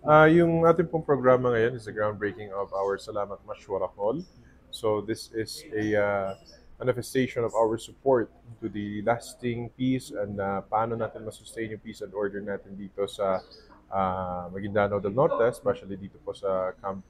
Yung ating pong programa ngayon is the groundbreaking of our Salamat Mashwara Hall. So this is a manifestation of our support to the lasting peace and paano natin masustain yung peace and order natin dito sa Maguindanao del Norte, especially dito po sa Camp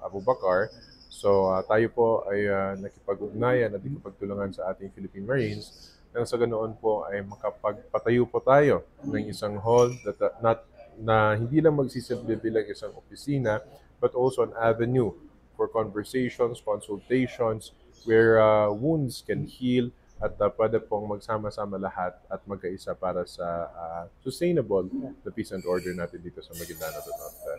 Abu Bakar. So tayo po ay nakipag-ugnayan at nakipagtulungan sa ating Philippine Marines nang sa ganoon po ay makapagpatayo po tayo ng isang hall that not na hindi lang magsisilbi bilang isang opisina, but also an avenue for conversations, consultations, where wounds can heal at pwede pong magsama-sama lahat at magkaisa para sa sustainable the peace and order natin dito sa Maguindanao del Norte.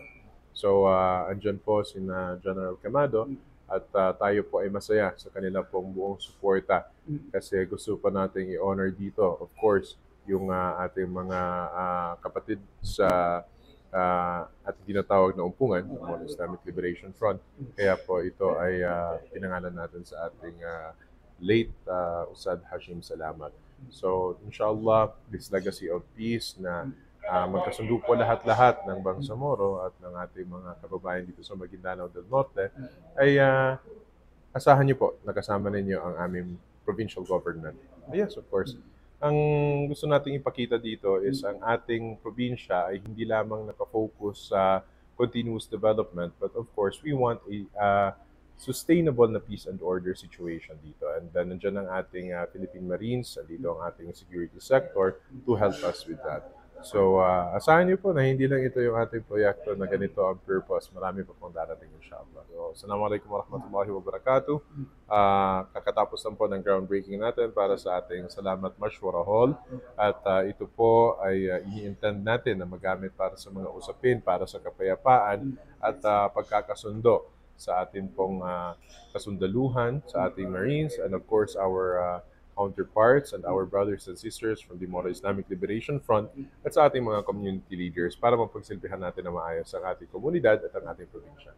So, andyan po si General Camado at tayo po ay masaya sa kanila pong buong suporta kasi gusto pa nating i-honor dito, of course, yung ating mga kapatid sa ating tinatawag na umpungan, ng Mall Islamic Liberation Front. Kaya po ito ay pinangalan natin sa ating late Ustad Hashim Salamat. So, inshallah, this legacy of peace na magkasundo po lahat-lahat ng Bangsamoro at ng ating mga kababayan dito sa Maguindanao del Norte ay asahan niyo po, nakasama ninyo ang aming provincial government. Yes, of course. Ang gusto nating ipakita dito is ang ating probinsya ay hindi lamang nakafocus sa continuous development, but of course, we want a sustainable na peace and order situation dito. And then, nandiyan ang ating Philippine Marines, dito ang ating security sector to help us with that. So, asahan niyo po na hindi lang ito yung ating proyekto na ganito ang purpose. Marami pa pong darating, inshallah. So, Assalamualaikum warahmatullahi wabarakatuh. Kakatapos lang po ng groundbreaking natin para sa ating Salamat Mashwara Hall. At ito po ay ini-intend natin na magamit para sa mga usapin, para sa kapayapaan at pagkakasundo sa ating pong kasundaluhan, sa ating Marines, and of course our counterparts and our brothers and sisters from the Moro Islamic Liberation Front at sa ating mga community leaders para mapagsilbihan natin na maayos ang ating komunidad at ang ating probinsya.